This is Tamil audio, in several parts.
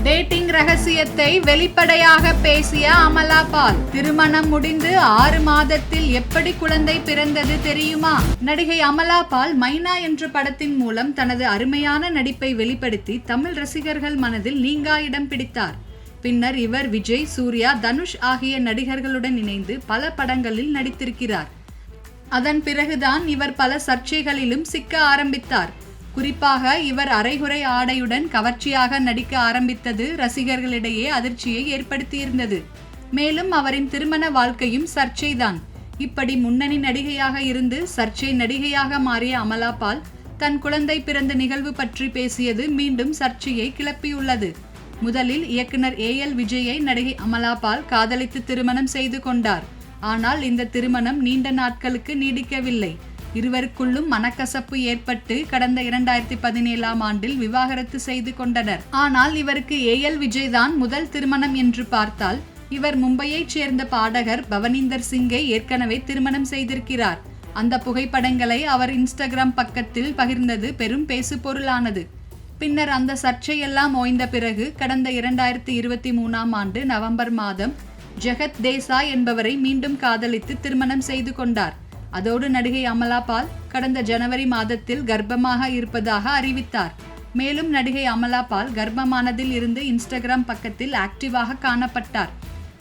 டேட்டிங் ரகசியத்தை வெளிப்படையாக பேசிய அமலா பால். திருமணம் முடிந்து 6 மாதத்தில் எப்படி குழந்தை பிறந்தது தெரியுமா? நடிகை அமலா பால் மைனா என்ற படத்தின் மூலம் தனது அருமையான நடிப்பை வெளிப்படுத்தி தமிழ் ரசிகர்கள் மனதில் நீங்கா இடம் பிடித்தார். பின்னர் இவர் விஜய், சூர்யா, தனுஷ் ஆகிய நடிகர்களுடன் இணைந்து பல படங்களில் நடித்திருக்கிறார். அதன் பிறகுதான் இவர் பல சர்ச்சைகளிலும் சிக்க ஆரம்பித்தார். குறிப்பாக இவர் அரைகுறை ஆடையுடன் கவர்ச்சியாக நடிக்க ஆரம்பித்தது ரசிகர்களிடையே அதிர்ச்சியை ஏற்படுத்தியிருந்தது. மேலும் அவரின் திருமண வாழ்க்கையும் சர்ச்சைதான். இப்படி முன்னணி நடிகையாக இருந்து சர்ச்சை நடிகையாக மாறிய அமலா பால் தன் குழந்தை பிறந்த நிகழ்வு பற்றி பேசியது மீண்டும் சர்ச்சையை கிளப்பியுள்ளது. முதலில் இயக்குனர் AL விஜயை நடிகை அமலா பால் காதலித்து திருமணம் செய்து கொண்டார். ஆனால் இந்த திருமணம் நீண்ட நாட்களுக்கு நீடிக்கவில்லை. இருவருக்குள்ளும் மனக்கசப்பு ஏற்பட்டு கடந்த 2017ஆம் ஆண்டில் விவாகரத்து செய்து கொண்டனர். ஆனால் இவருக்கு AL விஜய் தான் முதல் திருமணம் என்று பார்த்தால், இவர் மும்பையைச் சேர்ந்த பாடகர் பவனீந்தர் சிங்கை ஏற்கனவே திருமணம் செய்திருக்கிறார். அந்த புகைப்படங்களை அவர் இன்ஸ்டாகிராம் பக்கத்தில் பகிர்ந்தது பெரும் பேசுபொருளானது. பின்னர் அந்த சர்ச்சையெல்லாம் ஓய்ந்த பிறகு கடந்த 2023ஆம் ஆண்டு நவம்பர் மாதம் ஜெகத் தேசாய் என்பவரை மீண்டும் காதலித்து திருமணம் செய்து கொண்டார். அதோடு நடிகை அமலா பால் கடந்த ஜனவரி மாதத்தில் கர்ப்பமாக இருப்பதாக அறிவித்தார். மேலும் நடிகை அமலா பால் கர்ப்பமானதில் இருந்து இன்ஸ்டாகிராம் பக்கத்தில் ஆக்டிவாக காணப்பட்டார்.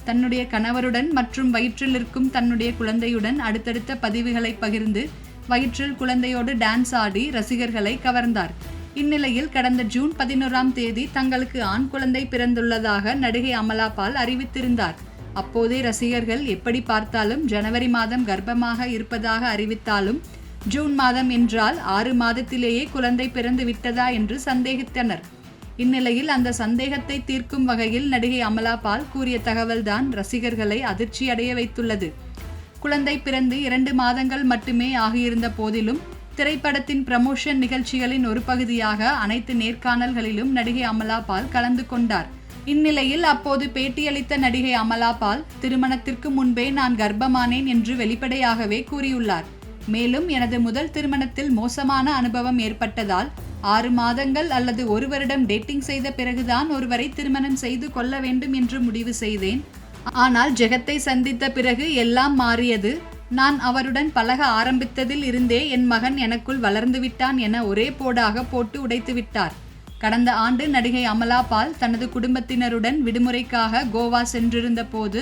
தன்னுடைய கணவருடன் மற்றும் வயிற்றில் இருக்கும் தன்னுடைய குழந்தையுடன் அடுத்தடுத்த பதிவுகளை பகிர்ந்து வயிற்றில் குழந்தையோடு டான்ஸ் ஆடி ரசிகர்களை கவர்ந்தார். இந்நிலையில் கடந்த ஜூன் 11ஆம் தேதி தங்களுக்கு ஆண் குழந்தை பிறந்துள்ளதாக நடிகை அமலா பால் அறிவித்திருந்தார். அப்போதே ரசிகர்கள் எப்படி பார்த்தாலும் ஜனவரி மாதம் கர்ப்பமாக இருப்பதாக அறிவித்தாலும் ஜூன் மாதம் என்றால் 6 மாதத்திலேயே குழந்தை பிறந்து விட்டதா என்று சந்தேகித்தனர். இந்நிலையில் அந்த சந்தேகத்தை தீர்க்கும் வகையில் நடிகை அமலா பால் கூறிய தகவல்தான் ரசிகர்களை அதிர்ச்சி அடைய வைத்துள்ளது. குழந்தை பிறந்து 2 மாதங்கள் மட்டுமே ஆகியிருந்த போதிலும் திரைப்படத்தின் ப்ரமோஷன் நிகழ்ச்சிகளின் ஒரு பகுதியாக அனைத்து நேர்காணல்களிலும் நடிகை அமலா பால் கலந்து கொண்டார். இந்நிலையில் அப்போது பேட்டியளித்த நடிகை அமலா பால் திருமணத்திற்கு முன்பே நான் கர்ப்பமானேன் என்று வெளிப்படையாகவே கூறியுள்ளார். மேலும் எனது முதல் திருமணத்தில் மோசமான அனுபவம் ஏற்பட்டதால் 6 மாதங்கள் அல்லது 1 வருடம் டேட்டிங் செய்த பிறகுதான் ஒருவரை திருமணம் செய்து கொள்ள வேண்டும் என்று முடிவு செய்தேன். ஆனால் ஜெகத்தை சந்தித்த பிறகு எல்லாம் மாறியது. நான் அவருடன் பழக ஆரம்பித்ததில் இருந்தே என் மகன் எனக்குள் வளர்ந்து விட்டான் என ஒரே போடாக போட்டு உடைத்து விட்டார். கடந்த ஆண்டு நடிகை அமலா பால் தனது குடும்பத்தினருடன் விடுமுறைக்காக கோவா சென்றிருந்த போது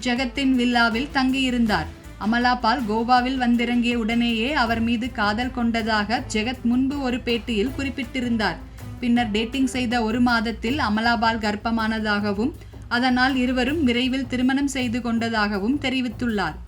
ஜெகத்தின் வில்லாவில் தங்கியிருந்தார். அமலா பால் கோவாவில் வந்திறங்கிய உடனேயே அவர் மீது காதல் கொண்டதாக ஜெகத் முன்பு ஒரு பேட்டியில் குறிப்பிட்டிருந்தார். பின்னர் டேட்டிங் செய்த 1 மாதத்தில் அமலா பால் கர்ப்பமானதாகவும் அதனால் இருவரும் விரைவில் திருமணம் செய்து கொண்டதாகவும் தெரிவித்துள்ளார்.